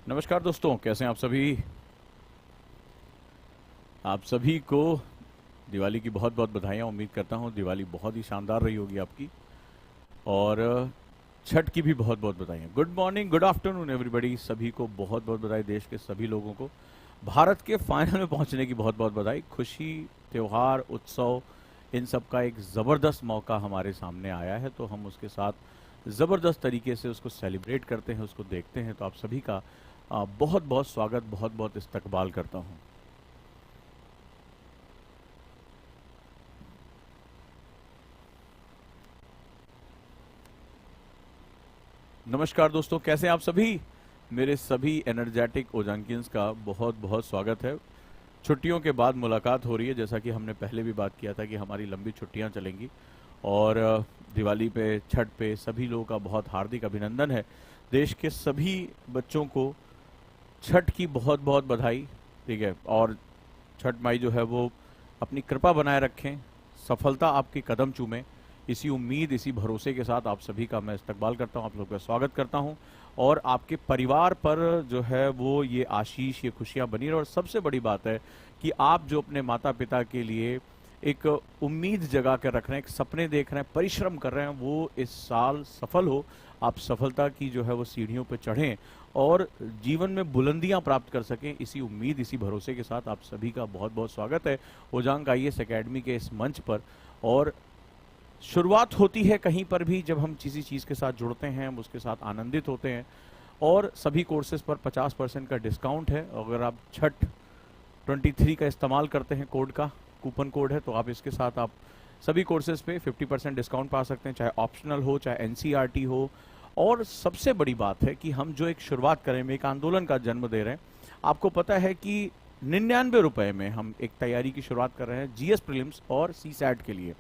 नमस्कार दोस्तों, कैसे हैं आप सभी। आप सभी को दिवाली की बहुत बहुत बधाइयाँ। उम्मीद करता हूँ दिवाली बहुत ही शानदार रही होगी आपकी। और छठ की भी बहुत बहुत बधाइयाँ। Good morning, good afternoon everybody. सभी को बहुत बहुत बधाई। देश के सभी लोगों को भारत के फाइनल में पहुंचने की बहुत बहुत बधाई। खुशी, त्योहार, उत्सव, इन सब का एक ज़बरदस्त मौका हमारे सामने आया है, तो हम उसके साथ ज़बरदस्त तरीके से उसको सेलिब्रेट करते हैं, उसको देखते हैं। तो आप सभी का बहुत बहुत स्वागत, बहुत बहुत इस्तकबाल करता हूँ। नमस्कार दोस्तों, कैसे हैं आप सभी। मेरे सभी एनर्जेटिक ओजांकियंस का बहुत बहुत स्वागत है। छुट्टियों के बाद मुलाकात हो रही है, जैसा कि हमने पहले भी बात किया था कि हमारी लंबी छुट्टियां चलेंगी। और दिवाली पे, छठ पे सभी लोगों का बहुत हार्दिक अभिनंदन है। देश के सभी बच्चों को छठ की बहुत बहुत बधाई। ठीक है। और छठ माई जो है वो अपनी कृपा बनाए रखें, सफलता आपके कदम चूमे। इसी उम्मीद, इसी भरोसे के साथ आप सभी का मैं इस्तकबाल करता हूं, आप लोगों का स्वागत करता हूं। और आपके परिवार पर जो है वो ये आशीष, ये खुशियां बनी रहे। और सबसे बड़ी बात है कि आप जो अपने माता पिता के लिए एक उम्मीद जगा कर रख रहे हैं, एक सपने देख रहे हैं, परिश्रम कर रहे हैं, वो इस साल सफल हो। आप सफलता की जो है वो सीढ़ियों पर चढ़ें और जीवन में बुलंदियां प्राप्त कर सकें। इसी उम्मीद, इसी भरोसे के साथ आप सभी का बहुत बहुत स्वागत है ओजांग आईएएस एकेडमी के इस मंच पर। और शुरुआत होती है कहीं पर भी जब हम किसी चीज़ के साथ जुड़ते हैं, हम उसके साथ आनंदित होते हैं। और सभी कोर्सेज पर 50% का डिस्काउंट है। अगर आप छठ 23 का इस्तेमाल करते हैं, कोड का कूपन कोड है, तो आप इसके साथ आप सभी कोर्सेज पे 50% डिस्काउंट पा सकते हैं, चाहे ऑप्शनल हो, चाहे एनसीईआरटी हो। और सबसे बड़ी बात है कि हम जो एक शुरुआत करें, में एक आंदोलन का जन्म दे रहे हैं। आपको पता है कि 99 रुपए में हम एक तैयारी की शुरुआत कर रहे हैं जीएस प्रीलिम्स और सी सैट के लिए।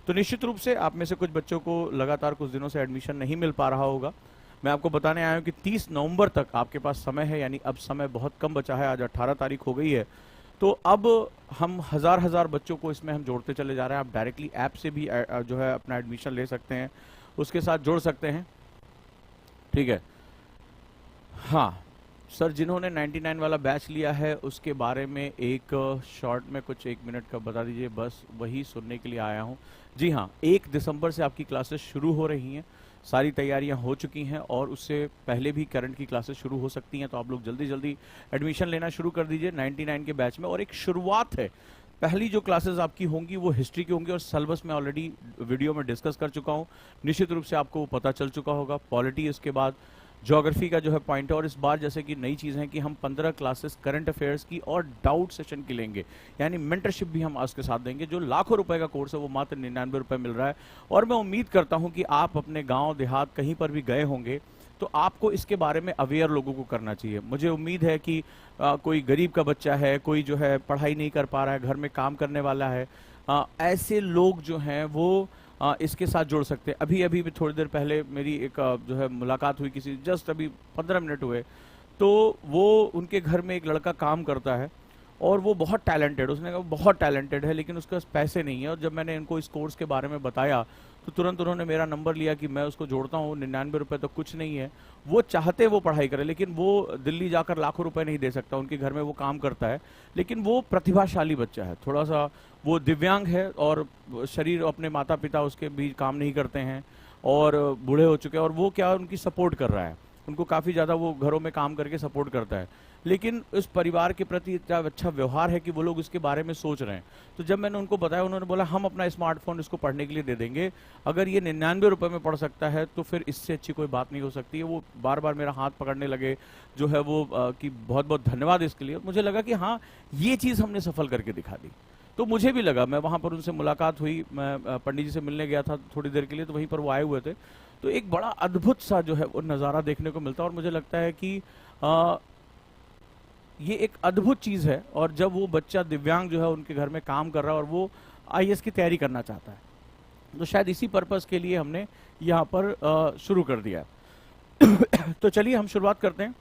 तो निश्चित रूप से आप में से कुछ बच्चों को लगातार कुछ दिनों से एडमिशन नहीं मिल पा रहा होगा। मैं आपको बताने आया हूँ कि 30 नवंबर तक आपके पास समय है, यानी अब समय बहुत कम बचा है। आज 18 तारीख हो गई है। तो अब हम हजार हजार बच्चों को इसमें हम जोड़ते चले जा रहे हैं। आप डायरेक्टली ऐप से भी जो है अपना एडमिशन ले सकते हैं, उसके साथ जुड़ सकते हैं। ठीक है। हाँ सर, जिन्होंने 99 वाला बैच लिया है उसके बारे में एक शॉर्ट में कुछ 1 मिनट का बता दीजिए, बस वही सुनने के लिए आया हूँ। जी हाँ, 1 दिसंबर से आपकी क्लासेस शुरू हो रही हैं। सारी तैयारियां हो चुकी हैं और उससे पहले भी करंट की क्लासेस शुरू हो सकती हैं। तो आप लोग जल्दी जल्दी एडमिशन लेना शुरू कर दीजिए 99 के बैच में। और एक शुरुआत है, पहली जो क्लासेस आपकी होंगी वो हिस्ट्री की होंगी। और सिलेबस में ऑलरेडी वीडियो में डिस्कस कर चुका हूँ, निश्चित रूप से आपको वो पता चल चुका होगा। पॉलिटी इसके बाद ज्योग्राफी का जो है पॉइंट है। और इस बार जैसे कि नई चीज़ है कि हम 15 क्लासेस करंट अफेयर्स की और डाउट सेशन की लेंगे, यानी मेंटरशिप भी हम उसके साथ देंगे। जो लाखों रुपए का कोर्स है वो मात्र 99 रुपए मिल रहा है। और मैं उम्मीद करता हूं कि आप अपने गांव देहात कहीं पर भी गए होंगे तो आपको इसके बारे में अवेयर लोगों को करना चाहिए। मुझे उम्मीद है कि कोई गरीब का बच्चा है, कोई जो है पढ़ाई नहीं कर पा रहा है, घर में काम करने वाला है, ऐसे लोग जो हैं वो इसके साथ जुड़ सकते हैं। अभी अभी भी थोड़ी देर पहले मेरी एक जो है मुलाकात हुई किसी, जस्ट अभी 15 मिनट हुए। तो वो, उनके घर में एक लड़का काम करता है और वो बहुत टैलेंटेड, उसने कहा वो बहुत टैलेंटेड है, लेकिन उसके पास पैसे नहीं है। और जब मैंने इनको इस कोर्स के बारे में बताया तो तुरंत उन्होंने मेरा नंबर लिया कि मैं उसको जोड़ता हूँ। 99 रुपये तो कुछ नहीं है। वो चाहते वो पढ़ाई करे, लेकिन वो दिल्ली जाकर लाखों रुपए नहीं दे सकता। उनके घर में वो काम करता है, लेकिन वो प्रतिभाशाली बच्चा है। थोड़ा सा वो दिव्यांग है और शरीर, अपने माता पिता उसके भी काम नहीं करते हैं और बूढ़े हो चुके हैं। और वो क्या, उनकी सपोर्ट कर रहा है, उनको काफ़ी ज़्यादा वो घरों में काम करके सपोर्ट करता है। लेकिन उस परिवार के प्रति इतना अच्छा व्यवहार है कि वो लोग इसके बारे में सोच रहे हैं। तो जब मैंने उनको बताया, उन्होंने बोला हम अपना स्मार्टफोन इसको पढ़ने के लिए दे देंगे। अगर ये 99 रुपये में पढ़ सकता है तो फिर इससे अच्छी कोई बात नहीं हो सकती है। वो बार बार मेरा हाथ पकड़ने लगे जो है वो, कि बहुत बहुत धन्यवाद इसके लिए। मुझे लगा कि हाँ, ये चीज़ हमने सफल करके दिखा दी। तो मुझे भी लगा, मैं वहाँ पर उनसे मुलाकात हुई, मैं पंडित जी से मिलने गया था थोड़ी देर के लिए, तो वहीं पर वो आए हुए थे। तो एक बड़ा अद्भुत सा जो है वो नज़ारा देखने को मिलता है। और मुझे लगता है कि आ, ये एक अद्भुत चीज़ है। और जब वो बच्चा दिव्यांग जो है उनके घर में काम कर रहा है और वो आईएएस की तैयारी करना चाहता है, तो शायद इसी पर्पज़ के लिए हमने यहाँ पर शुरू कर दिया है। तो चलिए हम शुरुआत करते हैं।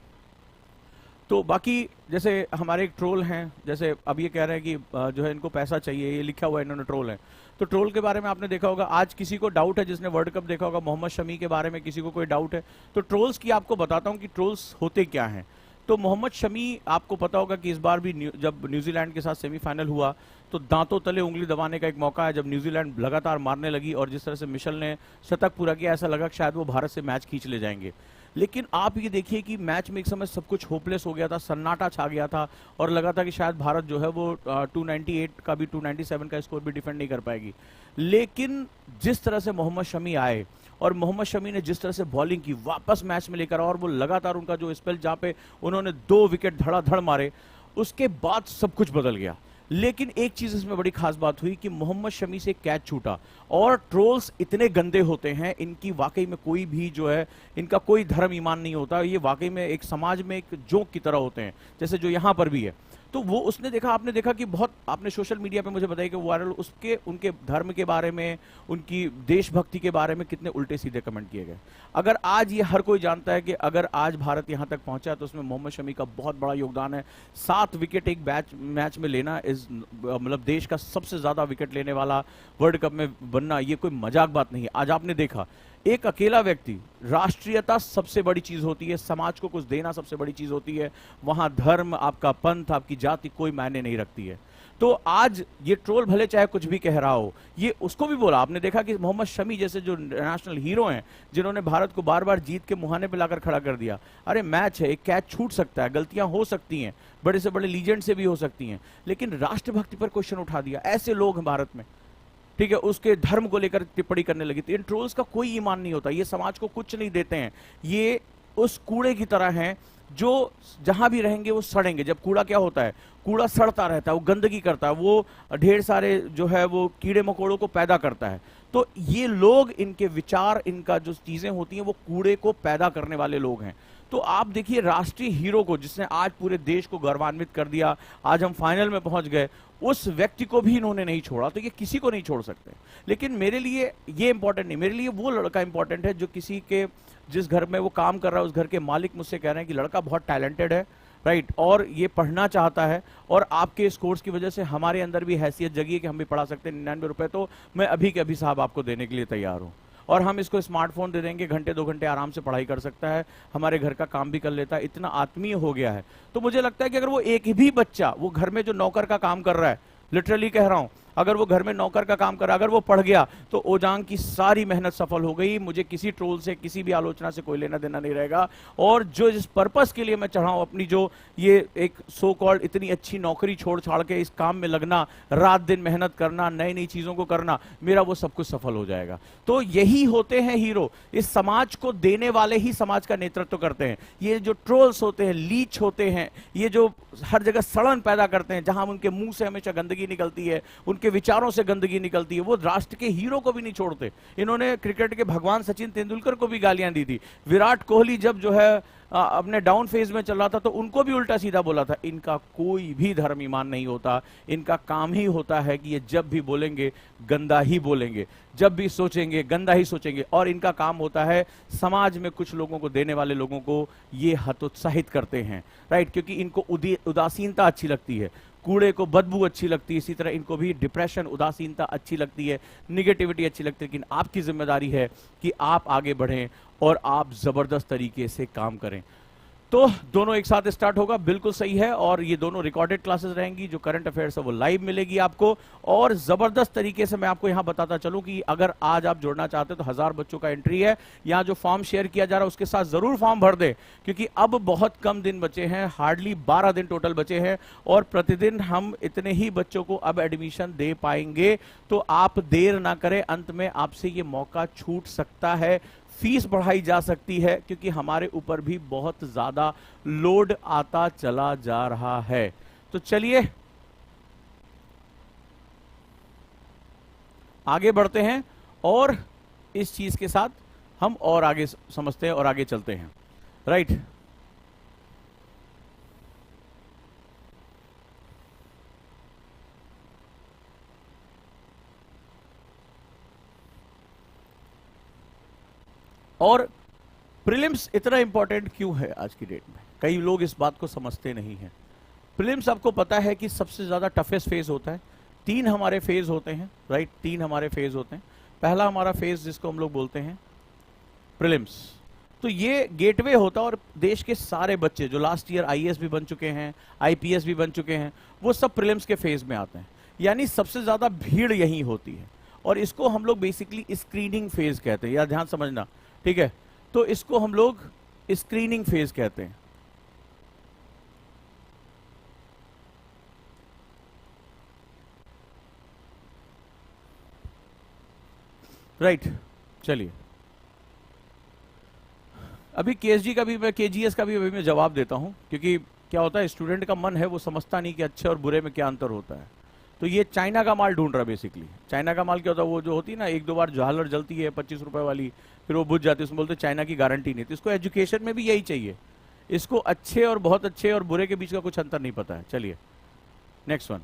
तो बाकी जैसे हमारे एक ट्रोल हैं, जैसे अब ये कह रहे हैं कि जो है इनको पैसा चाहिए, ये लिखा हुआ है इन्होंने, ट्रोल है। तो ट्रोल के बारे में आपने देखा होगा, आज किसी को डाउट है, जिसने वर्ल्ड कप देखा होगा, मोहम्मद शमी के बारे में किसी को कोई डाउट है, तो ट्रोल्स की आपको बताता हूँ कि ट्रोल्स होते क्या हैं। तो मोहम्मद शमी, आपको पता होगा कि इस बार भी जब न्यूजीलैंड के साथ सेमीफाइनल हुआ तो दांतों तले उंगली दबाने का एक मौका है, जब न्यूजीलैंड लगातार मारने लगी और जिस तरह से मिशेल ने शतक पूरा किया, ऐसा लगा कि शायद वो भारत से मैच खींच ले जाएंगे। लेकिन आप ये देखिए कि मैच में एक समय सब कुछ होपलेस हो गया था, सन्नाटा छा गया था और लगा था कि शायद भारत जो है वो 298 का भी 297 का स्कोर भी डिफेंड नहीं कर पाएगी। लेकिन जिस तरह से मोहम्मद शमी आए और मोहम्मद शमी ने जिस तरह से बॉलिंग की, वापस मैच में लेकर, और वो लगातार उनका जो स्पेल जहां पे उन्होंने 2 विकेट धड़ाधड़ मारे, उसके बाद सब कुछ बदल गया। लेकिन एक चीज इसमें बड़ी खास बात हुई कि मोहम्मद शमी से कैच छूटा। और ट्रोल्स इतने गंदे होते हैं, इनकी वाकई में कोई भी जो है, इनका कोई धर्म ईमान नहीं होता, ये वाकई में एक समाज में एक जोक की तरह होते हैं, जैसे जो यहां पर भी है। तो वो उसने देखा, आपने देखा कि बहुत, आपने सोशल मीडिया पे मुझे बताया कि वायरल उसके, उनके धर्म के बारे में, उनकी देशभक्ति के बारे में कितने उल्टे सीधे कमेंट किए गए। अगर आज ये हर कोई जानता है कि अगर आज भारत यहां तक पहुंचा तो उसमें मोहम्मद शमी का बहुत बड़ा योगदान है। 7 विकेट एक मैच में लेना इस, मतलब देश का सबसे ज्यादा विकेट लेने वाला वर्ल्ड कप में बनना, ये कोई मजाक बात नहीं है। आज आपने देखा एक अकेला व्यक्ति, राष्ट्रीयता सबसे बड़ी चीज होती है, समाज को कुछ देना सबसे बड़ी चीज होती है, वहां धर्म, आपका पंथ, आपकी जाति कोई मायने नहीं रखती है। तो आज ये ट्रोल भले चाहे कुछ भी कह रहा हो, ये उसको भी बोला। आपने देखा कि मोहम्मद शमी जैसे जो नेशनल हीरो हैं, जिन्होंने भारत को बार बार जीत के मुहाने पे लाकर खड़ा कर दिया, अरे मैच है, एक कैच छूट सकता है, गलतियां हो सकती हैं, बड़े से बड़े लीजेंड से भी हो सकती हैं, लेकिन राष्ट्रभक्ति पर क्वेश्चन उठा दिया। ऐसे लोग हैं भारत में, ठीक है, उसके धर्म को लेकर टिप्पणी करने लगी। तो इन ट्रोल्स का कोई ईमान नहीं होता, ये समाज को कुछ नहीं देते हैं, ये उस कूड़े की तरह हैं जो जहां भी रहेंगे वो सड़ेंगे। जब कूड़ा क्या होता है, कूड़ा सड़ता रहता है, वो गंदगी करता है, वो ढेर सारे जो है वो कीड़े मकोड़ों को पैदा करता है। तो ये लोग, इनके विचार, इनका जो चीजें होती हैं, वो कूड़े को पैदा करने वाले लोग हैं। तो आप देखिए राष्ट्रीय हीरो को, जिसने आज पूरे देश को गौरवान्वित कर दिया, आज हम फाइनल में पहुंच गए, उस व्यक्ति को भी इन्होंने नहीं छोड़ा। तो ये किसी को नहीं छोड़ सकते। लेकिन मेरे लिए ये इंपॉर्टेंट नहीं, मेरे लिए वो लड़का इंपॉर्टेंट है जो किसी के, जिस घर में वो काम कर रहा है, उस घर के मालिक मुझसे कह रहे हैं कि लड़का बहुत टैलेंटेड है, राइट, और ये पढ़ना चाहता है, और आपके इस कोर्स की वजह से हमारे अंदर भी हैसियत जगी है कि हम भी पढ़ा सकते हैं। 99 रुपए तो मैं अभी के अभी साहब आपको देने के लिए तैयार हूँ, और हम इसको स्मार्टफोन दे देंगे, घंटे 2 घंटे आराम से पढ़ाई कर सकता है, हमारे घर का काम भी कर लेता है, इतना आत्मीय हो गया है। तो मुझे लगता है कि अगर वो एक भी बच्चा, वो घर में जो नौकर का काम कर रहा है, लिटरली कह रहा हूं, अगर वो घर में नौकर का काम कर रहा है, अगर वो पढ़ गया, तो ओजांग की सारी मेहनत सफल हो गई। मुझे किसी ट्रोल से, किसी भी आलोचना से कोई लेना देना नहीं रहेगा। और जो जिस पर्पस के लिए मैं चढ़ा हूं, अपनी जो ये एक सो कॉल्ड इतनी अच्छी नौकरी छोड़ छाड़ के इस काम में लगना, रात दिन मेहनत करना, नई नई चीजों को करना, मेरा वो सब कुछ सफल हो जाएगा। तो यही होते हैं हीरो, इस समाज को देने वाले ही समाज का नेतृत्व करते हैं। ये जो ट्रोल्स होते हैं, लीच होते हैं, ये जो हर जगह सड़न पैदा करते हैं, जहां उनके मुंह से हमेशा गंदगी निकलती है, उनके विचारों से गंदगी निकलती है, वो राष्ट्र के हीरो को भी नहीं छोड़ते। इन्होंने क्रिकेट के भगवान सचिन तेंदुलकर को भी गालियां दी थी। विराट कोहली जब जो है अपने डाउन फेज में चल रहा था, तो उनको भी उल्टा सीधा बोला था। इनका कोई भी धर्म ईमान नहीं होता, इनका काम ही होता है कि ये जब भी बोलेंगे गंदा ही बोलेंगे, जब भी सोचेंगे गंदा ही सोचेंगे, और इनका काम होता है समाज में कुछ लोगों को, देने वाले लोगों को ये हतोत्साहित करते हैं, राइट, क्योंकि इनको उदासीनता अच्छी लगती है, कूड़े को बदबू अच्छी लगती है, इसी तरह इनको भी डिप्रेशन, उदासीनता अच्छी लगती है, निगेटिविटी अच्छी लगती है। लेकिन आपकी जिम्मेदारी है कि आप आगे बढ़ें और आप जबरदस्त तरीके से काम करें। तो दोनों एक साथ स्टार्ट होगा, बिल्कुल सही है, और ये दोनों रिकॉर्डेड क्लासेस रहेंगी। जो करंट अफेयर्स है वो लाइव मिलेगी आपको, और जबरदस्त तरीके से मैं आपको यहां बताता चलूं कि अगर आज आप जुड़ना चाहते हैं तो 1000 बच्चों का एंट्री है। यहां जो फॉर्म शेयर किया जा रहा है उसके साथ जरूर फॉर्म भर दे, क्योंकि अब बहुत कम दिन बचे हैं, हार्डली 12 दिन टोटल बचे हैं, और प्रतिदिन हम इतने ही बच्चों को अब एडमिशन दे पाएंगे। तो आप देर ना करें, अंत में आपसे ये मौका छूट सकता है, फीस बढ़ाई जा सकती है, क्योंकि हमारे ऊपर भी बहुत ज्यादा लोड आता चला जा रहा है। तो चलिए आगे बढ़ते हैं, और इस चीज के साथ हम और आगे समझते हैं और आगे चलते हैं, राइट। और प्रीलिम्स इतना इंपॉर्टेंट क्यों है आज की डेट में, कई लोग इस बात को समझते नहीं हैं। प्रीलिम्स आपको पता है कि सबसे ज्यादा टफेस्ट फेज होता है। 3 हमारे फेज होते हैं, राइट, 3 हमारे फेज होते हैं। पहला हमारा फेज जिसको हम लोग बोलते हैं प्रीलिम्स। तो ये गेटवे होता है और देश के सारे बच्चे जो लास्ट ईयर आईएएस भी बन चुके हैं, आईपीएस भी बन चुके हैं, वो सब प्रीलिम्स के फेज में आते हैं। यानी सबसे ज्यादा भीड़ यही होती है और इसको हम लोग बेसिकली स्क्रीनिंग फेज कहते हैं, या ध्यान समझना, ठीक है। तो इसको हम लोग स्क्रीनिंग फेज कहते हैं। राइट, चलिए अभी केएसजी का भी, मैं केजीएस का भी अभी मैं जवाब देता हूं, क्योंकि क्या होता है स्टूडेंट का मन है वो समझता नहीं कि अच्छे और बुरे में क्या अंतर होता है। तो ये चाइना का माल ढूंढ रहा है बेसिकली। चाइना का माल क्या होता है, वो जो होती है ना, एक दो बार झालर जलती है 25 रुपए वाली, फिर वो बुझ जाती है, उसमें बोलते चाइना की गारंटी नहीं। तो इसको एजुकेशन में भी यही चाहिए, इसको अच्छे और बहुत अच्छे और बुरे के बीच का कुछ अंतर नहीं पता है। चलिए नेक्स्ट वन।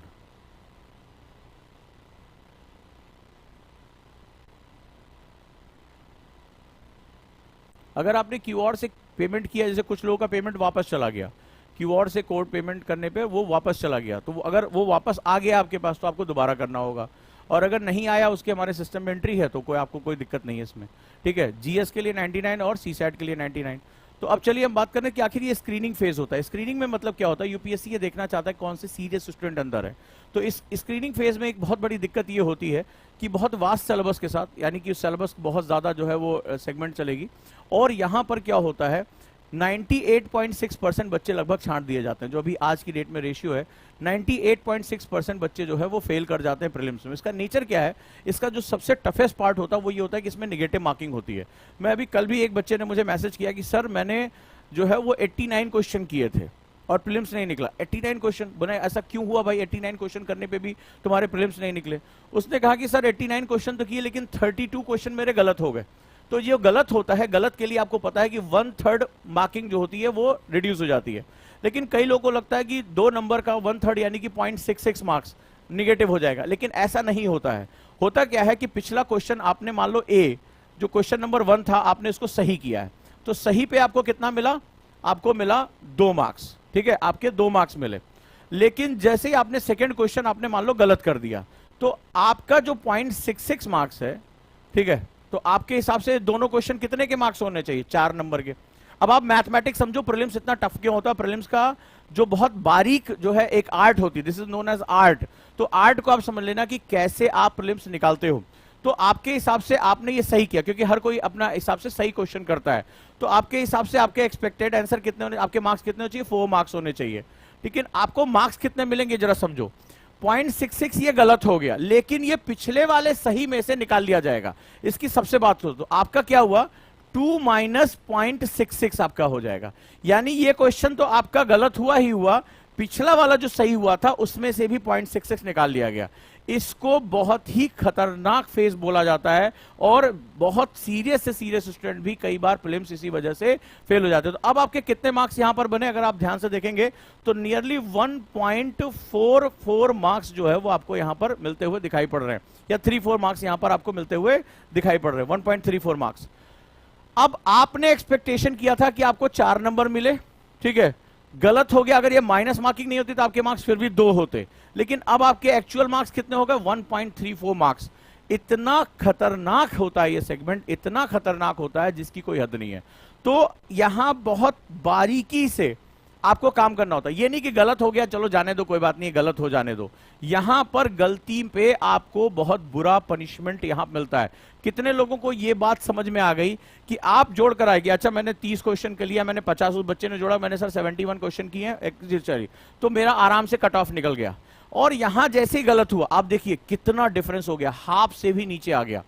अगर आपने क्यूआर से पेमेंट किया, जैसे कुछ लोगों का पेमेंट वापस चला गया, क्यूआर से कोड पेमेंट करने पे वो वापस चला गया, तो अगर वो वापस आ गया आपके पास तो आपको दोबारा करना होगा, और अगर नहीं आया, उसके हमारे सिस्टम में एंट्री है, तो आपको कोई दिक्कत नहीं है इसमें, ठीक है। जीएस के लिए 99 और सीसैट के लिए 99। तो अब चलिए हम बात करें कि आखिर ये स्क्रीनिंग फेज होता है। स्क्रीनिंग में मतलब क्या होता है, यूपीएससी ये देखना चाहता है कौन से सीरियस स्टूडेंट अंदर है। तो इस स्क्रीनिंग फेज में एक बहुत बड़ी दिक्कत ये होती है कि बहुत वास्ट सिलेबस के साथ, यानी कि सिलेबस बहुत ज्यादा जो है वो सेगमेंट चलेगी, और यहाँ पर क्या होता है 98.6% बच्चे लगभग छांट दिए जाते हैं। जो अभी आज की डेट में रेशियो है, 98.6% बच्चे जो है वो फेल कर जाते हैं प्रीलिम्स में। इसका नेचर क्या है, इसका जो सबसे टफेस्ट पार्ट होता है वो ये होता है कि इसमें नेगेटिव मार्किंग होती है। मैं अभी कल भी एक बच्चे ने मुझे मैसेज किया कि सर मैंने जो है वो 89 क्वेश्चन किए थे और प्रीलिम्स नहीं निकला। 89 क्वेश्चन बने, ऐसा क्यों हुआ भाई, 89 क्वेश्चन करने पे भी तुम्हारे प्रीलिम्स नहीं निकले? उसने कहा कि सर 89 क्वेश्चन तो किए, लेकिन 32 क्वेश्चन मेरे गलत हो गए। तो ये गलत होता है, गलत के लिए आपको पता है कि 1/3 मार्किंग जो होती है वो रिड्यूस हो जाती है। लेकिन कई लोगों को लगता है कि 2 नंबर का 1/3 यानी कि 0.66 मार्क्स निगेटिव हो जाएगा, लेकिन ऐसा नहीं होता है। होता क्या है कि पिछला क्वेश्चन आपने मान लो ए, जो क्वेश्चन नंबर 1 था, आपने उसको सही किया है, तो सही पे आपको कितना मिला, आपको मिला 2 मार्क्स, ठीक है, आपके 2 मार्क्स मिले। लेकिन जैसे ही आपने सेकेंड क्वेश्चन आपने मान लो गलत कर दिया, तो आपका जो 0.66 मार्क्स है, ठीक है, तो आपके हिसाब से दोनों क्वेश्चन कितने के मार्क्स होने चाहिए, 4 नंबर के। अब आप मैथमेटिक्स समझो, प्रीलिम्स इतना टफ क्यों होता है, प्रीलिम्स का जो बहुत बारीक जो है एक आर्ट होती है, this is known as art. तो आर्ट को आप समझ लेना कि कैसे आप प्रीलिम्स निकालते हो। तो आपके हिसाब से आपने ये सही किया, क्योंकि हर कोई अपना हिसाब से सही क्वेश्चन करता है, तो आपके हिसाब से आपके एक्सपेक्टेड आंसर कितने होने, आपके मार्क्स कितने होने चाहिए, 4 मार्क्स होने चाहिए। लेकिन आपको मार्क्स कितने मिलेंगे जरा समझो, 0.66 ये गलत हो गया, लेकिन ये पिछले वाले सही में से निकाल लिया जाएगा। इसकी सबसे बात हो, तो आपका क्या हुआ, 2 माइनस 0.66 आपका हो जाएगा। यानी ये क्वेश्चन तो आपका गलत हुआ ही हुआ, पिछला वाला जो सही हुआ था उसमें से भी 0.66 निकाल लिया गया। इसको बहुत ही खतरनाक फेज बोला जाता है, और बहुत सीरियस से सीरियस स्टूडेंट भी कई बार प्रीलिम्स इसी वजह से फेल हो जाते हैं। तो अब आपके कितने मार्क्स यहां पर बने, अगर आप ध्यान से देखेंगे तो नियरली 1.44 मार्क्स जो है वो आपको यहां पर मिलते हुए दिखाई पड़ रहे हैं, या 3-4 मार्क्स यहां पर आपको मिलते हुए दिखाई पड़ रहे हैं, 1.34 मार्क्स। अब आपने एक्सपेक्टेशन किया था कि आपको 4 नंबर मिले, ठीक है, गलत हो गया। अगर ये माइनस मार्किंग नहीं होती तो आपके मार्क्स फिर भी 2 होते, लेकिन अब आपके एक्चुअल मार्क्स कितने हो गए, 1.34 मार्क्स। इतना खतरनाक होता है ये सेगमेंट, इतना खतरनाक होता है जिसकी कोई हद नहीं है। तो यहां बहुत बारीकी से आपको काम करना होता है। ये नहीं कि गलत हो गया चलो जाने दो, कोई बात नहीं, गलत हो जाने दो। यहां पर गलती पे आपको बहुत बुरा पनिशमेंट यहां मिलता है। कितने लोगों को ये बात समझ में आ गई कि आप जोड़ कर आएगी, अच्छा मैंने 30 क्वेश्चन के लिया, मैंने 50 उस बच्चे ने जोड़ा, मैंने सर 71 क्वेश्चन किए हैं, तो मेरा आराम से कट ऑफ निकल गया। और यहां जैसे ही गलत हुआ, आप देखिए कितना डिफरेंस हो गया, हाफ से भी नीचे आ गया।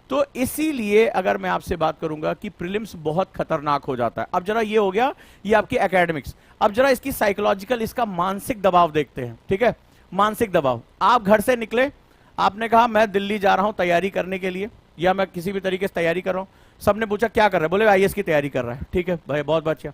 तो इसीलिए अगर मैं आपसे बात करूंगा कि प्रीलिम्स बहुत खतरनाक हो जाता है। अब जरा ये हो गया, ये आपकी एकेडमिक्स। अब जरा इसकी साइकोलॉजिकल, इसका मानसिक दबाव देखते हैं, ठीक है। मानसिक दबाव, आप घर से निकले, आपने कहा मैं दिल्ली जा रहा हूं तैयारी करने के लिए, या मैं किसी भी तरीके से तैयारी कर रहा हूं। सबने पूछा क्या कर रहा है, बोले आईएएस की तैयारी कर रहा है, ठीक है भाई, बहुत अच्छा।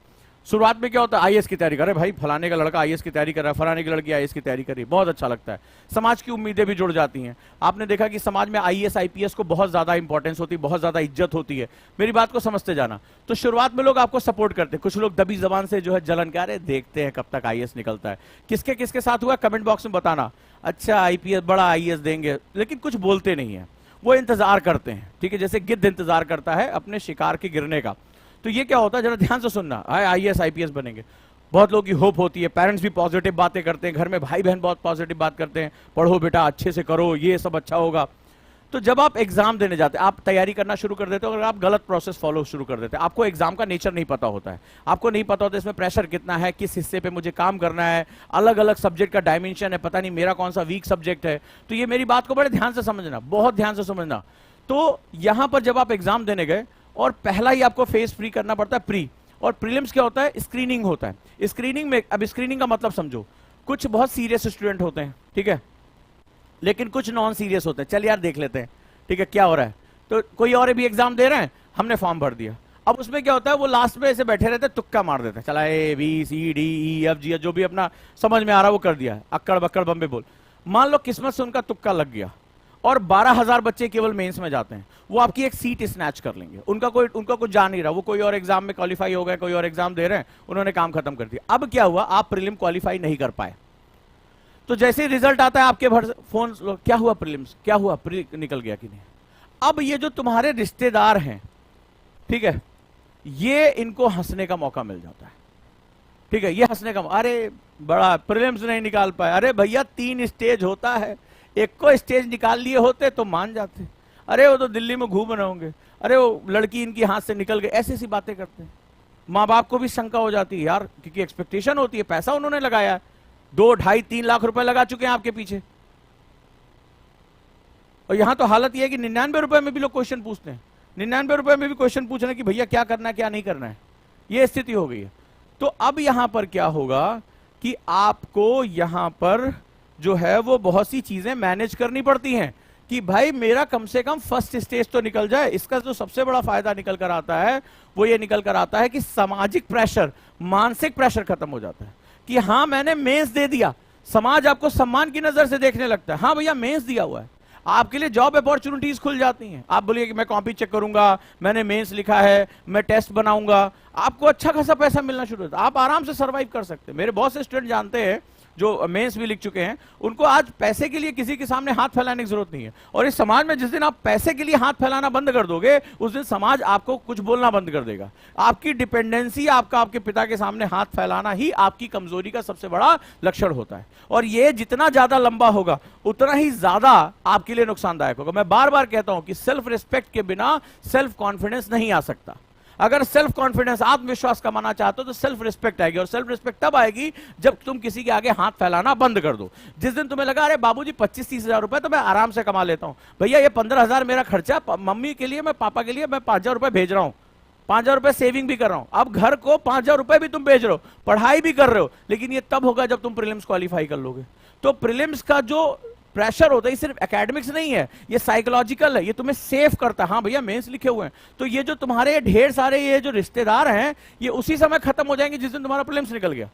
शुरुआत में क्या होता है, आईएएस की तैयारी कर रहे भाई, फलाने का लड़का आईएएस की तैयारी कर रहा है, फलाने की लड़की आईएएस की तैयारी कर रही है, बहुत अच्छा लगता है। समाज की उम्मीदें भी जुड़ जाती हैं। आपने देखा कि समाज में आईएएस आईपीएस को बहुत ज्यादा इंपॉर्टेंस होती है, बहुत ज्यादा इज्जत होती है। मेरी बात को समझते जाना। तो शुरुआत में लोग आपको सपोर्ट करते हैं, कुछ लोग दबी जबान से जो है जलन कर रहे, देखते हैं कब तक आईएएस निकलता है। किसके किसके साथ हुआ कमेंट बॉक्स में बताना। अच्छा आईपीएस, बड़ा आईएएस देंगे, लेकिन कुछ बोलते नहीं है, वो इंतजार करते हैं, ठीक है, जैसे गिद्ध इंतजार करता है अपने शिकार के गिरने का। तो ये क्या होता है, जरा ध्यान से सुनना, आईएएस आईपीएस बनेंगे, बहुत लोगों की होप होती है, पेरेंट्स भी पॉजिटिव बातें करते हैं, घर में भाई बहन बहुत पॉजिटिव बात करते हैं, पढ़ो बेटा अच्छे से करो, ये सब अच्छा होगा। तो जब आप एग्जाम देने जाते हैं, आप तैयारी करना शुरू कर देते हो, अगर आप गलत प्रोसेस फॉलो शुरू कर देते हैं, आपको एग्जाम का नेचर नहीं पता होता है, आपको नहीं पता होता इसमें प्रेशर कितना है, किस हिस्से पे मुझे काम करना है, अलग अलग सब्जेक्ट का डायमेंशन है, पता नहीं मेरा कौन सा वीक सब्जेक्ट है। तो ये मेरी बात को बड़े ध्यान से समझना, बहुत ध्यान से समझना। तो यहां पर जब आप एग्जाम देने गए और पहला ही आपको फेस फ्री करना पड़ता है प्री, और प्रीलिम्स क्या होता है, स्क्रीनिंग होता है। स्क्रीनिंग में, अब स्क्रीनिंग का मतलब समझो, कुछ बहुत सीरियस स्टूडेंट होते हैं, ठीक है, लेकिन कुछ नॉन सीरियस होते हैं। चल यार देख लेते हैं, ठीक है, क्या हो रहा है। तो कोई और भी एग्जाम दे रहे हैं, हमने फॉर्म भर दिया। अब उसमें क्या होता है, वो लास्ट में ऐसे बैठे रहते हैं, तुक्का मार देते हैं, चला A B C D E F G, जो भी अपना समझ में आ रहा वो कर दिया, अक्कड़ बक्कड़ बम्बे बोल। मान लो किस्मत से उनका तुक्का लग गया और 12,000 बच्चे केवल मेंस में जाते हैं, वो आपकी एक सीट स्नैच कर लेंगे। उनका कुछ जा नहीं रहा, वो कोई और एग्जाम में क्वालिफाई हो गए, कोई और एग्जाम दे रहे हैं, उन्होंने काम खत्म कर दिया। अब क्या हुआ, आप प्रीलिम क्वालिफाई नहीं कर पाए। तो जैसे ही रिजल्ट आता है आपके भर फोन, क्या हुआ प्रीलिम्स, क्या हुआ, प्री निकल गया कि नहीं। अब ये जो तुम्हारे रिश्तेदार हैं, ठीक है, ये इनको हंसने का मौका मिल जाता है, ठीक है, ये हंसने का, अरे बड़ा प्रीलिम्स नहीं निकाल पाए, अरे भैया 3 स्टेज होता है, एक को स्टेज निकाल लिए होते तो मान जाते, अरे वो तो दिल्ली में घूम रहे होंगे, अरे वो लड़की इनकी हाथ से निकल गई, ऐसी ऐसी बातें करते हैं। माँ बाप को भी शंका हो जाती है यार, क्योंकि एक्सपेक्टेशन होती है, पैसा उन्होंने लगाया है, 2, 2.5, 3 लाख रुपए लगा चुके हैं आपके पीछे, और यहां तो हालत यह है कि 99 रुपए में भी लोग क्वेश्चन पूछते हैं, 99 रुपए में भी क्वेश्चन पूछ रहे हैं कि भैया क्या करना है क्या नहीं करना है, यह स्थिति हो गई है। तो अब यहां पर क्या होगा कि आपको यहां पर जो है वो बहुत सी चीजें मैनेज करनी पड़ती हैं कि भाई मेरा कम से कम फर्स्ट स्टेज तो निकल जाए। इसका जो सबसे बड़ा फायदा निकल कर आता है वो ये निकल कर आता है कि सामाजिक प्रेशर, मानसिक प्रेशर खत्म हो जाता है कि हाँ मैंने मेंस दे दिया, समाज आपको सम्मान की नजर से देखने लगता है, हाँ भैया मेंस दिया हुआ है, आपके लिए जॉब अपॉर्चुनिटीज खुल जाती हैं। आप बोलिए कि मैं कॉपी चेक करूंगा, मैंने मेंस लिखा है, मैं टेस्ट बनाऊंगा, आपको अच्छा खासा पैसा मिलना शुरू होता है, आप आराम से सर्वाइव कर सकते हैं। मेरे बहुत से स्टूडेंट जानते हैं जो मेंस भी लिख चुके हैं, उनको आज पैसे के लिए किसी के सामने हाथ फैलाने की जरूरत नहीं है। और इस समाज में जिस दिन आप पैसे के लिए हाथ फैलाना बंद कर दोगे, उस दिन समाज आपको कुछ बोलना बंद कर देगा। आपकी डिपेंडेंसी, आपका आपके पिता के सामने हाथ फैलाना ही आपकी कमजोरी का सबसे बड़ा लक्षण होता है, और ये जितना ज्यादा लंबा होगा उतना ही ज्यादा आपके लिए नुकसानदायक होगा। मैं बार बार कहता हूं कि सेल्फ रिस्पेक्ट के बिना सेल्फ कॉन्फिडेंस नहीं आ सकता। अगर सेल्फ कॉन्फिडेंस, आत्मविश्वास कमाना चाहते हो तो सेल्फ रिस्पेक्ट आएगी, और सेल्फ रिस्पेक्ट तब आएगी जब तुम किसी के आगे हाथ फैलाना बंद कर दो। जिस दिन तुम्हें लगा अरे बाबूजी 25-30 हजार रुपए तो मैं आराम से कमा लेता हूं, भैया ये 15,000 मेरा खर्चा, मम्मी के लिए, मैं पापा के लिए मैं 5,000 रुपए भेज रहा हूं, 5,000 रुपए सेविंग भी कर रहा हूं, अब घर को 5,000 रुपए भी तुम भेज रहे हो, पढ़ाई भी कर रहे हो, लेकिन ये तब होगा जब तुम प्रीलिम्स क्वालिफाई कर लोगे। तो प्रीलिम्स का जो प्रेशर होता है सिर्फ एकेडमिक्स नहीं है, ये साइकोलॉजिकल है, ये तुम्हें सेफ करता है। हाँ भैया मेंस लिखे हुए हैं, तो ये जो तुम्हारे ढेर सारे ये जो रिश्तेदार हैं, ये उसी समय खत्म हो जाएंगे जिस दिन तुम्हारा प्रीलिम्स निकल गया।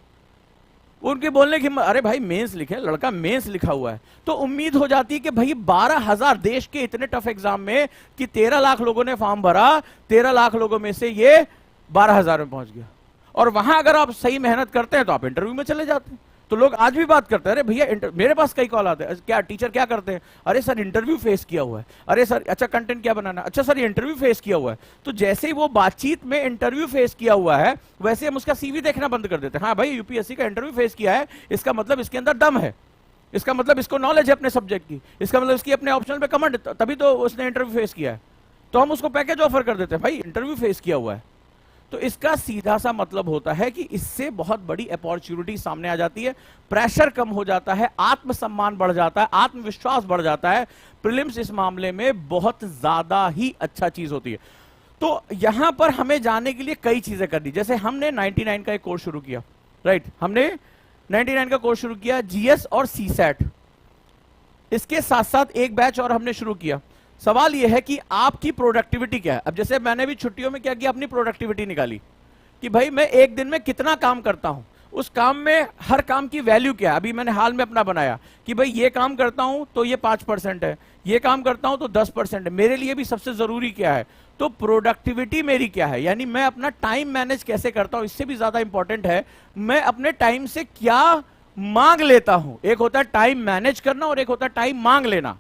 उनके बोलने की अरे भाई मेंस लिखे, लड़का मेंस लिखा हुआ है, तो उम्मीद हो जाती है कि भाई 12,000 देश के इतने टफ एग्जाम में कि 13 लाख लोगों ने फॉर्म भरा, 13 लाख लोगों में से ये 12,000 में पहुंच गया। और वहां अगर आप सही मेहनत करते हैं तो आप इंटरव्यू में चले जाते हैं। तो लोग आज भी बात करते हैं, अरे भैया मेरे पास कई कॉल आते हैं, क्या टीचर क्या करते हैं, अरे सर इंटरव्यू फेस किया हुआ है, अरे सर अच्छा कंटेंट क्या बनाना, अच्छा सर ये इंटरव्यू फेस किया हुआ है। तो जैसे ही वो बातचीत में इंटरव्यू फेस किया हुआ है, वैसे हम उसका सीवी देखना बंद कर देते हैं। हाँ भाई यूपीएससी का इंटरव्यू फेस किया है, इसका मतलब इसके अंदर दम है, इसका मतलब इसको नॉलेज है अपने सब्जेक्ट की, इसका मतलब इसकी अपने ऑप्शनल पे कमेंट, तभी तो उसने इंटरव्यू फेस किया है। तो हम उसको पैकेज ऑफर कर देते हैं, भाई इंटरव्यू फेस किया हुआ है। तो इसका सीधा सा मतलब होता है कि इससे बहुत बड़ी अपॉर्चुनिटी सामने आ जाती है, प्रेशर कम हो जाता है, आत्मसम्मान बढ़ जाता है, आत्मविश्वास बढ़ जाता है। प्रीलिम्स इस मामले में बहुत ज्यादा ही अच्छा चीज होती है। तो यहां पर हमें जाने के लिए कई चीजें करनी, जैसे हमने 99 का एक कोर्स शुरू किया, राइट, हमने 99 का कोर्स शुरू किया, जीएस और सीसैट, इसके साथ साथ एक बैच और हमने शुरू किया। सवाल यह है कि आपकी प्रोडक्टिविटी क्या है। अब जैसे मैंने भी छुट्टियों में क्या किया, अपनी प्रोडक्टिविटी निकाली कि भाई मैं एक दिन में कितना काम करता हूं, उस काम में हर काम की वैल्यू क्या है। अभी मैंने हाल में अपना बनाया कि भाई ये काम करता हूं तो ये 5% है, ये काम करता हूं तो 10% है, मेरे लिए भी सबसे जरूरी क्या है, तो प्रोडक्टिविटी मेरी क्या है, यानी मैं अपना टाइम मैनेज कैसे करता हूं। इससे भी ज्यादा इंपॉर्टेंट है मैं अपने टाइम से क्या मांग लेता हूं। एक होता है टाइम मैनेज करना और एक होता है टाइम मांग लेना।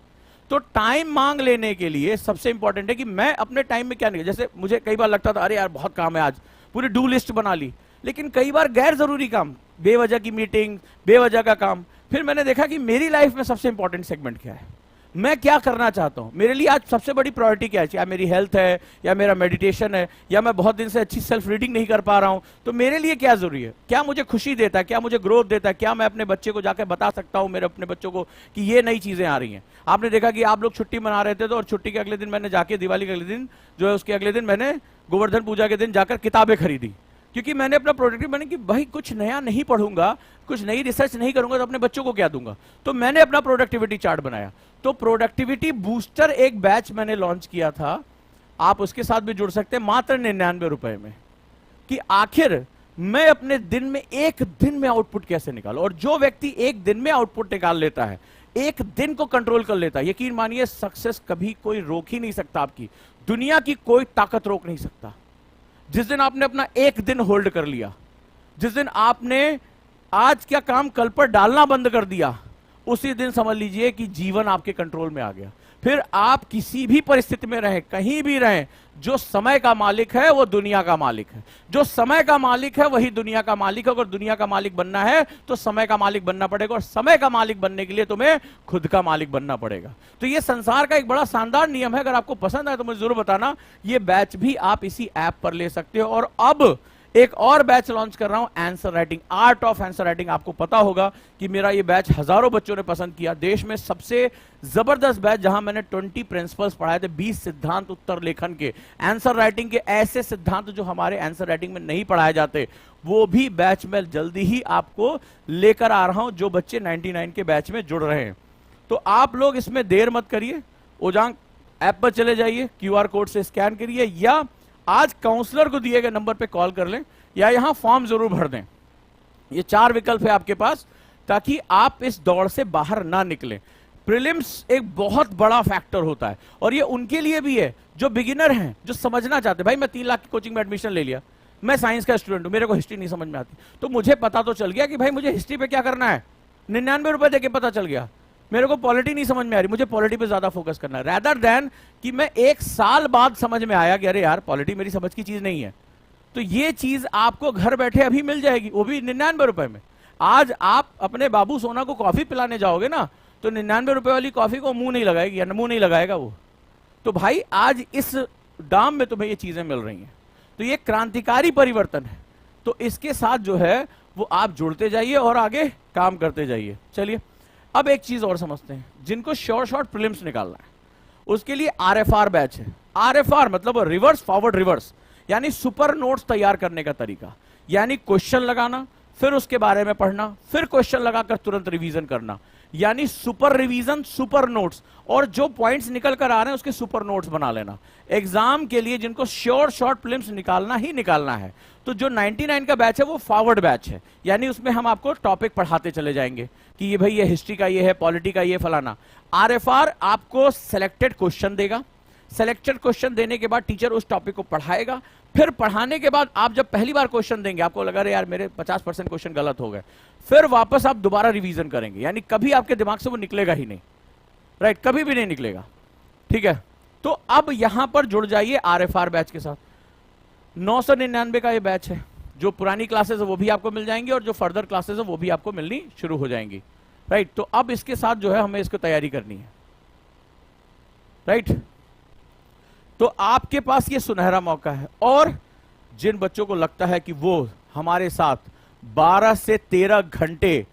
तो टाइम मांग लेने के लिए सबसे इंपॉर्टेंट है कि मैं अपने टाइम में क्या नहीं, जैसे मुझे कई बार लगता था अरे यार बहुत काम है आज, पूरी डू लिस्ट बना ली, लेकिन कई बार गैर जरूरी काम, बेवजह की मीटिंग, बेवजह का काम। फिर मैंने देखा कि मेरी लाइफ में सबसे इंपॉर्टेंट सेगमेंट क्या है, मैं क्या करना चाहता हूं, मेरे लिए आज सबसे बड़ी प्रायोरिटी क्या है, या मेरी हेल्थ है, या मेरा मेडिटेशन है, या मैं बहुत दिन से अच्छी सेल्फ रीडिंग नहीं कर पा रहा हूं, तो मेरे लिए क्या जरूरी है, क्या मुझे खुशी देता है, क्या मुझे ग्रोथ देता है, क्या मैं अपने बच्चे को जाकर बता सकता हूं, मेरे अपने बच्चों को कि ये नई चीजें आ रही हैं। आपने देखा कि आप लोग छुट्टी मना रहे थे, तो और छुट्टी के अगले दिन मैंने जाके, दिवाली के अगले दिन जो है उसके अगले दिन मैंने गोवर्धन पूजा के दिन जाकर किताबें खरीदी, क्योंकि मैंने अपना प्रोडक्टिव बने कि भाई कुछ नया नहीं पढ़ूंगा, कुछ नई रिसर्च नहीं करूंगा तो अपने बच्चों को क्या दूंगा। तो मैंने अपना प्रोडक्टिविटी चार्ट बनाया। तो प्रोडक्टिविटी बूस्टर एक बैच मैंने लॉन्च किया था, आप उसके साथ भी जुड़ सकते हैं मात्र 99 रुपए में, कि आखिर मैं अपने दिन में एक दिन में आउटपुट कैसे निकालूं। और जो व्यक्ति एक दिन में आउटपुट निकाल लेता है, एक दिन को कंट्रोल कर लेता है, यकीन मानिए सक्सेस कभी कोई रोक ही नहीं सकता आपकी, दुनिया की कोई ताकत रोक नहीं सकता। जिस दिन आपने अपना एक दिन होल्ड कर लिया, जिस दिन आपने आज क्या काम कल पर डालना बंद कर दिया, उसी दिन समझ लीजिए कि जीवन आपके कंट्रोल में आ गया। फिर आप किसी भी परिस्थिति में रहें, कहीं भी रहें, जो समय का मालिक है वो दुनिया का मालिक है, जो समय का मालिक है वही दुनिया का मालिक है। अगर दुनिया का मालिक बनना है तो समय का मालिक बनना पड़ेगा, और समय का मालिक बनने के लिए तुम्हें खुद का मालिक बनना पड़ेगा। तो ये संसार का एक बड़ा शानदार नियम है, अगर आपको पसंद आए तो मुझे जरूर बताना। ये बैच भी आप इसी ऐप पर ले सकते हो। और अब एक और बैच लॉन्च कर रहा हूं, answer writing, art of answer writing. आपको पता होगा कि मेरा ये बैच हजारों बच्चों ने पसंद किया, देश में सबसे जबरदस्त बैच, जहां मैंने 20 प्रिंसिपल्स पढ़ाए थे, 20 सिद्धांत उत्तर लेखन के, आंसर राइटिंग के, ऐसे सिद्धांत जो हमारे आंसर राइटिंग में नहीं पढ़ाए जाते, वो भी बैच में जल्दी ही आपको लेकर आ रहा हूं, जो बच्चे 99 के बैच में जुड़ रहे हैं। तो आप लोग इसमें देर मत करिए, ओजांग ऐप पर चले जाइए, QR कोड से स्कैन करिए, या आज काउंसलर को दिए गए नंबर पे कॉल कर लें, या यहां फॉर्म जरूर भर दें। ये 4 विकल्प है आपके पास, ताकि आप इस दौड़ से बाहर ना निकलें। प्रीलिम्स एक बहुत बड़ा फैक्टर होता है, और ये उनके लिए भी है जो बिगिनर हैं, जो समझना चाहते हैं। भाई मैं 3 लाख की कोचिंग में एडमिशन ले लिया, मैं साइंस का स्टूडेंट हूं, मेरे को हिस्ट्री नहीं समझ में आती, तो मुझे पता तो चल गया कि भाई मुझे हिस्ट्री पे क्या करना है, 99 रुपए देके पता चल गया। मेरे को पॉलिटी नहीं समझ में आ रही, मुझे पॉलिटी पे ज्यादा फोकस करना है, रैदर देन कि मैं 1 साल बाद समझ में आया कि अरे यार पॉलिटी मेरी समझ की चीज नहीं है। तो ये चीज आपको घर बैठे अभी मिल जाएगी, वो भी 99 रुपए में। आज आप अपने बाबू सोना को कॉफी पिलाने जाओगे ना, तो 99 रुपए वाली कॉफी को मुंह नहीं लगाएगी, या मुंह नहीं लगाएगा वो। तो भाई आज इस दाम में तुम्हें ये चीजें मिल रही हैं, तो ये क्रांतिकारी परिवर्तन है। तो इसके साथ जो है वो आप जुड़ते जाइए और आगे काम करते जाइए। चलिए अब एक चीज और समझते हैं, जिनको शॉर्ट प्रीलिम्स निकालना है उसके लिए RFR बैच है। RFR मतलब रिवर्स फॉरवर्ड रिवर्स, यानी सुपर नोट्स तैयार करने का तरीका, यानी क्वेश्चन लगाना, फिर उसके बारे में पढ़ना, फिर क्वेश्चन लगाकर तुरंत रिवीजन करना, यानी सुपर रिवीजन, सुपर नोट्स, और जो पॉइंट्स निकल कर आ रहे हैं उसके सुपर नोट्स बना लेना। एग्जाम के लिए जिनको शॉर्ट प्रीलिम्स निकालना ही निकालना है, तो जो 99 का बैच है वो फॉरवर्ड बैच है, यानी उसमें हम आपको टॉपिक पढ़ाते चले जाएंगे कि ये भाई ये हिस्ट्री का ये है, पॉलिटी का ये फलाना। RFR आपको सिलेक्टेड क्वेश्चन देगा, सिलेक्टेड क्वेश्चन देने के बाद टीचर उस टॉपिक को पढ़ाएगा, फिर पढ़ाने के बाद आप जब पहली बार क्वेश्चन देंगे, आपको लगा रहे यार मेरे 50% क्वेश्चन गलत हो गए, फिर वापस आप दोबारा रिवीजन करेंगे, यानी कभी आपके दिमाग से वो निकलेगा ही नहीं, राइट, कभी भी नहीं निकलेगा। ठीक है, तो अब यहां पर जुड़ जाइए RFR बैच के साथ। 999 का ये बैच है, जो पुरानी क्लासेस है वो भी आपको मिल जाएंगी, और जो फर्दर क्लासेस है वो भी आपको मिलनी शुरू हो जाएंगी, राइट। तो अब इसके साथ जो है हमें इसको तैयारी करनी है, राइट। तो आपके पास ये सुनहरा मौका है, और जिन बच्चों को लगता है कि वो हमारे साथ 12 से 13 घंटे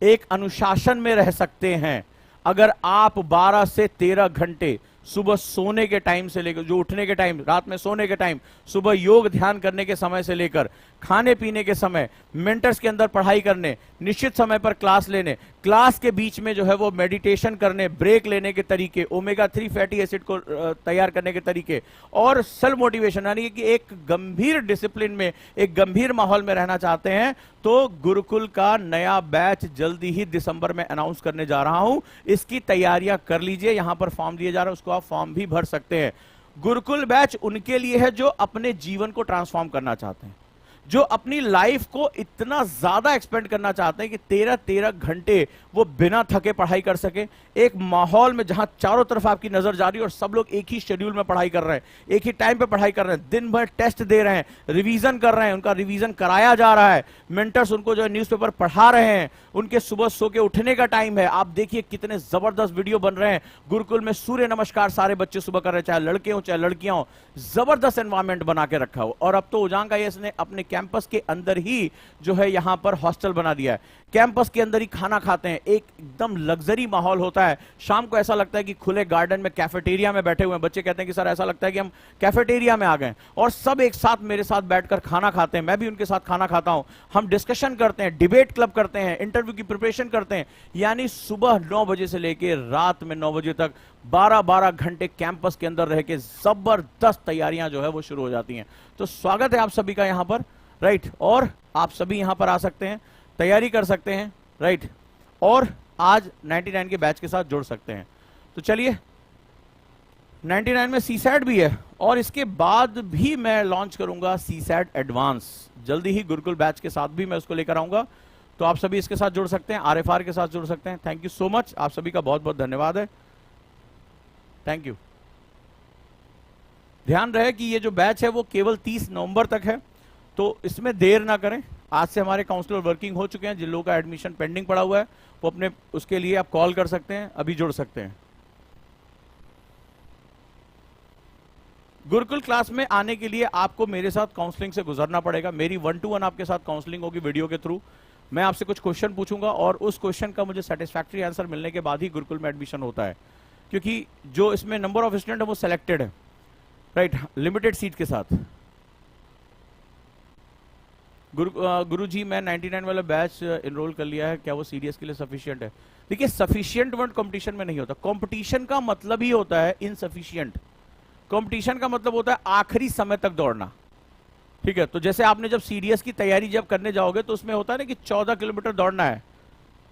एक अनुशासन में रह सकते हैं, अगर आप 12 से 13 घंटे सुबह सोने के टाइम से लेकर, जो उठने के टाइम, रात में सोने के टाइम, सुबह योग ध्यान करने के समय से लेकर खाने पीने के समय, मेंटर्स के अंदर पढ़ाई करने, निश्चित समय पर क्लास लेने, क्लास के बीच में जो है वो मेडिटेशन करने, ब्रेक लेने के तरीके, ओमेगा 3 फैटी एसिड को तैयार करने के तरीके, और सेल्फ मोटिवेशन, यानी कि एक गंभीर डिसिप्लिन में, एक गंभीर माहौल में रहना चाहते हैं, तो गुरुकुल का नया बैच जल्दी ही दिसंबर में अनाउंस करने जा रहा हूं। इसकी तैयारियां कर लीजिए, यहां पर फॉर्म दिए जा रहा है, उसको आप फॉर्म भी भर सकते हैं। गुरुकुल बैच उनके लिए है जो अपने जीवन को ट्रांसफॉर्म करना चाहते हैं, जो अपनी लाइफ को इतना ज्यादा एक्सपेंड करना चाहते हैं कि 13-13 घंटे वो बिना थके पढ़ाई कर सके, एक माहौल में जहां चारों तरफ आपकी नजर जा रही है और सब लोग एक ही शेड्यूल में पढ़ाई कर रहे हैं, एक ही टाइम पे पढ़ाई कर रहे हैं, दिन भर टेस्ट दे रहे हैं, रिवीजन कर रहे हैं, उनका रिवीजन कराया जा रहा है, मेंटर्स उनको जो है न्यूज़पेपर पढ़ा रहे हैं, उनके सुबह सो के उठने का टाइम है। आप देखिए कितने जबरदस्त वीडियो बन रहे हैं। गुरुकुल में सूर्य नमस्कार सारे बच्चे सुबह कर रहे हैं, चाहे लड़के हो चाहे लड़कियां हो, जबरदस्त एनवायरमेंट बना के रखा हो। और अब तो उजांग आईएएस ने अपने कैंपस के अंदर ही जो है यहां पर हॉस्टल बना दिया है, कैंपस के अंदर ही खाना खाते हैं, एक एकदम लग्जरी माहौल होता है। शाम को ऐसा लगता है कि खुले गार्डन में कैफेटेरिया में बैठे हुए हैं। बच्चे कहते हैं कि सर ऐसा लगता है कि हम कैफेटेरिया में आ गए, और सब एक साथ मेरे साथ बैठकर खाना खाते हैं, मैं भी उनके साथ खाना खाता हूं, हम डिस्कशन करते हैं, डिबेट क्लब करते हैं, इंटरव्यू की प्रिपरेशन करते हैं। यानी सुबह 9 बजे से लेकर रात में 9 बजे तक 12-12 घंटे कैंपस के अंदर रह के जबरदस्त तैयारियां जो है वो शुरू हो जाती हैं। तो स्वागत है आप सभी का यहां पर, राइट। और आप सभी यहां पर आ सकते हैं, तैयारी कर सकते हैं, राइट, और आज 99 के बैच के साथ जुड़ सकते हैं। तो चलिए, 99 में सीसैट भी है, और इसके बाद भी मैं लॉन्च करूंगा सीसैट एडवांस, जल्दी ही गुरुकुल बैच के साथ भी मैं उसको लेकर आऊंगा। तो आप सभी इसके साथ जुड़ सकते हैं, आरएफआर के साथ जुड़ सकते हैं। थैंक यू सो मच, आप सभी का बहुत बहुत धन्यवाद है, थैंक यू। ध्यान रहे कि ये जो बैच है वो केवल 30 नवंबर तक है, तो इसमें देर ना करें। आज से हमारे काउंसलर वर्किंग हो चुके हैं, जिन लोगों का एडमिशन पेंडिंग पड़ा हुआ है वो अपने उसके लिए आप कॉल कर सकते हैं, अभी जुड़ सकते हैं। गुरुकुल क्लास में आने के लिए आपको मेरे साथ काउंसलिंग से गुजरना पड़ेगा। मेरी 1-to-1 आपके साथ काउंसलिंग होगी वीडियो के थ्रू। मैं आपसे कुछ क्वेश्चन पूछूंगा और उस क्वेश्चन का मुझे सेटिस्फैक्टरी आंसर मिलने के बाद ही गुरुकुल में एडमिशन होता है, क्योंकि जो इसमें नंबर ऑफ स्टूडेंट है वो सिलेक्टेड है, राइट, लिमिटेड सीट के साथ। गुरुजी मैं 99 वाला बैच इनरोल कर लिया है, क्या वो सीडीएस के लिए सफिशिएंट है? देखिए, सफिशिएंट वर्ड कंपटीशन में नहीं होता। कंपटीशन का मतलब ही होता है इनसफिशिएंट। कंपटीशन का मतलब होता है आखिरी समय तक दौड़ना, ठीक है। तो जैसे आपने जब सीडीएस की तैयारी जब करने जाओगे तो उसमें होता है ना कि 14 किलोमीटर दौड़ना है,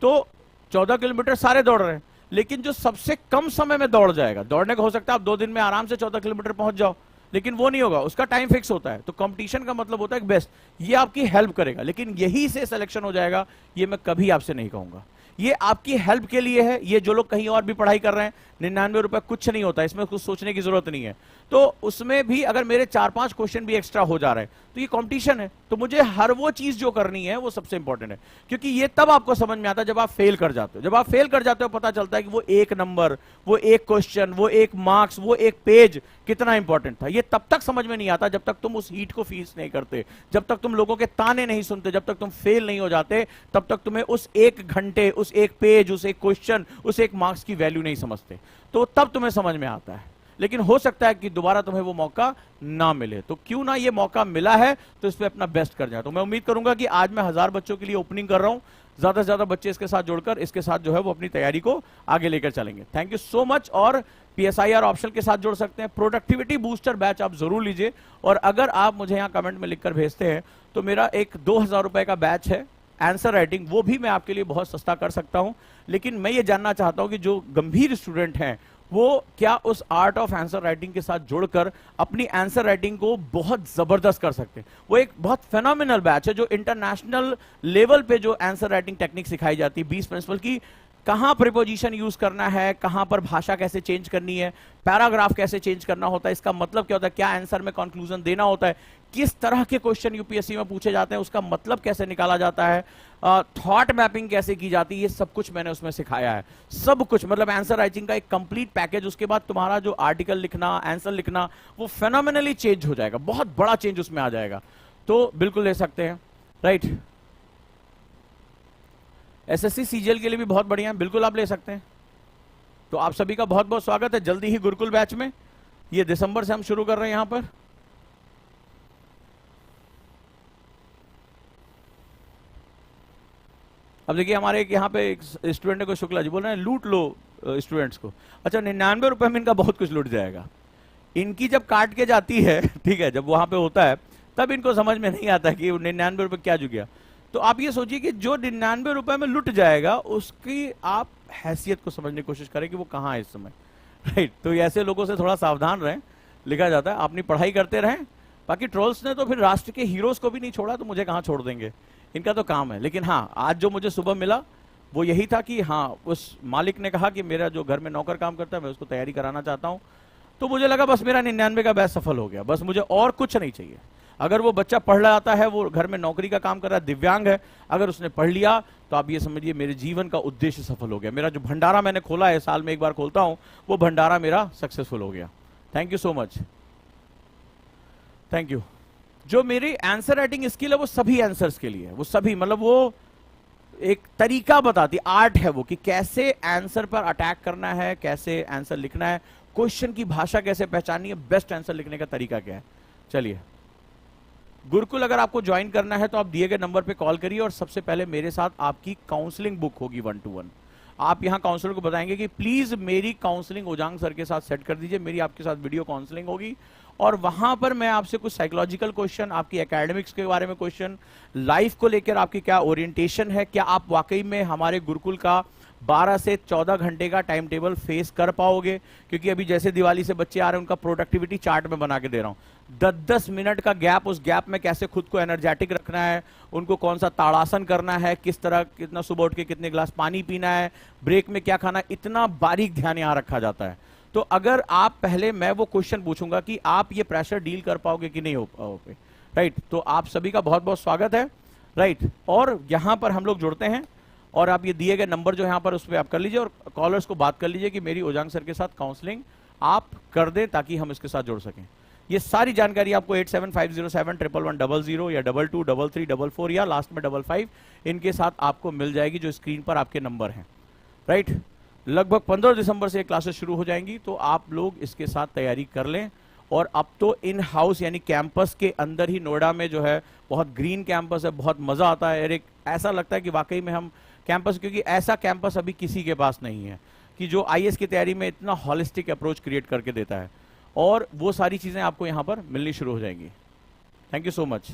तो 14 किलोमीटर सारे दौड़ रहे हैं, लेकिन जो सबसे कम समय में दौड़ जाएगा, दौड़ने का हो सकता है आप 2 दिन में आराम से 14 किलोमीटर पहुंच जाओ, लेकिन वो नहीं होगा, उसका टाइम फिक्स होता है। तो कंपटीशन का मतलब होता है बेस्ट, ये आपकी हेल्प करेगा, लेकिन यही से सिलेक्शन हो जाएगा ये मैं कभी आपसे नहीं कहूंगा। ये आपकी हेल्प के लिए है। ये जो लोग कहीं और भी पढ़ाई कर रहे हैं, 99 रुपए कुछ नहीं होता, इसमें कुछ सोचने की जरूरत नहीं है। तो उसमें भी अगर मेरे 4-5 क्वेश्चन भी एक्स्ट्रा हो जा रहे हैं तो ये कंपटीशन है, तो मुझे हर वो चीज जो करनी है वो सबसे इंपॉर्टेंट है, क्योंकि ये तब आपको समझ में आता है जब आप फेल कर जाते हो। जब आप फेल कर जाते हो पता चलता है कि वो एक नंबर, वो एक क्वेश्चन, वो एक मार्क्स, वो एक पेज कितना इंपॉर्टेंट था। ये तब तक समझ में नहीं आता जब तक तुम उस हीट को फेस नहीं करते, जब तक तुम लोगों के ताने नहीं सुनते, जब तक तुम फेल नहीं हो जाते, तब तक तुम्हें उस एक घंटे, उस एक पेज, उस एक क्वेश्चन, उस एक मार्क्स की वैल्यू नहीं समझते, तो तब तुम्हें समझ में आता है। लेकिन हो सकता है कि दोबारा तुम्हें वो मौका ना मिले, तो क्यों ना ये मौका मिला है तो इस पे अपना बेस्ट कर जाए। तो मैं उम्मीद करूंगा कि आज मैं 1000 बच्चों के लिए ओपनिंग कर रहा हूं, ज्यादा से ज्यादा बच्चे इसके साथ जुड़कर इसके साथ जो है वो अपनी तैयारी को आगे लेकर चलेंगे। Thank you so much. और पीएसआईआर ऑप्शन के साथ जुड़ सकते हैं। प्रोडक्टिविटी बूस्टर बैच आप जरूर लीजिए, और अगर आप मुझे यहाँ कमेंट में लिखकर भेजते हैं तो मेरा एक 2000 रुपए का बैच है आंसर राइटिंग, वो भी मैं आपके लिए बहुत सस्ता कर सकता हूं। लेकिन मैं ये जानना चाहता हूं कि जो गंभीर स्टूडेंट हैं वो क्या उस आर्ट ऑफ आंसर राइटिंग के साथ जुड़कर अपनी आंसर राइटिंग को बहुत जबरदस्त कर सकते हैं। वो एक बहुत फेनोमिनल बैच है जो इंटरनेशनल लेवल पे जो आंसर राइटिंग टेक्निक सिखाई जाती है, 20 प्रिंसिपल की, कहां प्रीपोजिशन यूज करना है, कहां पर भाषा कैसे चेंज करनी है, पैराग्राफ कैसे चेंज करना होता है, इसका मतलब क्या होता है, क्या आंसर में कंक्लूजन देना होता है, किस तरह के क्वेश्चन यूपीएससी में पूछे जाते हैं, उसका मतलब कैसे निकाला जाता है, थॉट मैपिंग कैसे की जाती है, ये सब कुछ मैंने उसमें सिखाया है। सब कुछ मतलब आंसर राइटिंग का एक कंप्लीट पैकेज। उसके बाद तुम्हारा जो आर्टिकल लिखना, आंसर लिखना, वो फेनोमिनली चेंज हो जाएगा, बहुत बड़ा चेंज उसमें आ जाएगा। तो बिल्कुल ले सकते हैं, राइट। एसएससी सीजीएल के लिए भी बहुत बढ़िया है, बिल्कुल आप ले सकते हैं। तो आप सभी का बहुत बहुत स्वागत है जल्दी ही गुरुकुल बैच में। ये दिसंबर से हम शुरू कर रहे हैं यहां पर। अब देखिए हमारे एक यहाँ पे एक स्टूडेंट है, को शुक्ला जी बोल रहे हैं लूट लो स्टूडेंट्स को। अच्छा, 99 रुपए में इनका बहुत कुछ लूट जाएगा। इनकी जब काट के जाती है, ठीक है, जब वहां पे होता है तब इनको समझ में नहीं आता कि 99 रुपए क्या जुग गया। तो आप ये सोचिए कि जो 99 रुपए में लुट जाएगा उसकी आप हैसियत को समझने की कोशिश करें कि वो कहाँ है इस समय, राइट। तो ऐसे लोगों से थोड़ा सावधान रहें, लिखा जाता है। अपनी पढ़ाई करते रहें, बाकी ट्रोल्स ने तो फिर राष्ट्र के हीरोज को भी नहीं छोड़ा, तो मुझे कहां छोड़ देंगे, इनका तो काम है। लेकिन हाँ, आज जो मुझे सुबह मिला वो यही था कि हाँ, उस मालिक ने कहा कि मेरा जो घर में नौकर काम करता है मैं उसको तैयारी कराना चाहता हूं। तो मुझे लगा बस मेरा 99 का बैच सफल हो गया, बस मुझे और कुछ नहीं चाहिए। अगर वो बच्चा पढ़ रहा आता है, वो घर में नौकरी का काम कर रहा है, दिव्यांग है, अगर उसने पढ़ लिया तो आप ये समझिए मेरे जीवन का उद्देश्य सफल हो गया। मेरा जो भंडारा मैंने खोला है, साल में एक बार खोलता हूं, वो भंडारा मेरा सक्सेसफुल हो गया। Thank you so much, thank you. जो मेरी आंसर राइटिंग स्किल है वो सभी आंसर्स के लिए है, वो सभी, मतलब वो एक तरीका बताती, आर्ट है वो, कि कैसे आंसर पर अटैक करना है, कैसे आंसर लिखना है, क्वेश्चन की भाषा कैसे पहचाननी है, बेस्ट आंसर लिखने का तरीका क्या है। चलिए, गुरुकुल अगर आपको ज्वाइन करना है तो आप दिए गए नंबर पे कॉल करिए और सबसे पहले मेरे साथ आपकी काउंसलिंग बुक होगी 1-to-1। आप यहां काउंसलर को बताएंगे कि प्लीज मेरी काउंसलिंग ओजांग सर के साथ सेट कर दीजिए, मेरी आपके साथ वीडियो काउंसलिंग होगी और वहां पर मैं आपसे कुछ साइकोलॉजिकल क्वेश्चन, आपकी एकेडमिक्स के बारे में क्वेश्चन, लाइफ को लेकर आपकी क्या ओरिएंटेशन है, क्या आप वाकई में हमारे गुरुकुल का 12 से 14 घंटे का टाइम टेबल फेस कर पाओगे, क्योंकि अभी जैसे दिवाली से बच्चे आ रहे हैं उनका प्रोडक्टिविटी चार्ट में बना के दे रहा हूं। 10-10 मिनट का गैप, उस गैप में कैसे खुद को एनर्जेटिक रखना है, उनको कौन सा ताड़ासन करना है, किस तरह, कितना सुबह उठ के कितने गिलास पानी पीना है, ब्रेक में क्या खाना, इतना बारीक ध्यान यहां रखा जाता है। तो अगर आप पहले, मैं वो क्वेश्चन पूछूंगा कि आप ये प्रेशर डील कर पाओगे कि नहीं हो पाओगे, राइट। तो आप सभी का बहुत बहुत स्वागत है, राइट। और यहां पर हम लोग जुड़ते हैं और आप ये दिए गए नंबर जो यहाँ पर उस पर आप कर लीजिए और कॉलर्स को बात कर लीजिए कि मेरी ओजांग सर के साथ काउंसलिंग आप कर दें ताकि हम इसके साथ जुड़ सकें। ये सारी जानकारी आपको 8750711100 या 223334 या लास्ट में 55 इनके साथ आपको मिल जाएगी, जो स्क्रीन पर आपके नंबर हैं, राइट। लगभग 15 दिसंबर से क्लासेस शुरू हो जाएंगी, तो आप लोग इसके साथ तैयारी कर लें। और अब तो इन हाउस यानी कैंपस के अंदर ही, नोएडा में जो है बहुत ग्रीन कैंपस है, बहुत मजा आता है। एक ऐसा लगता है कि वाकई में हम कैंपस, क्योंकि ऐसा कैंपस अभी किसी के पास नहीं है कि जो आईएएस की तैयारी में इतना हॉलिस्टिक अप्रोच क्रिएट करके देता है, और वो सारी चीजें आपको यहां पर मिलनी शुरू हो जाएंगी। Thank you so much.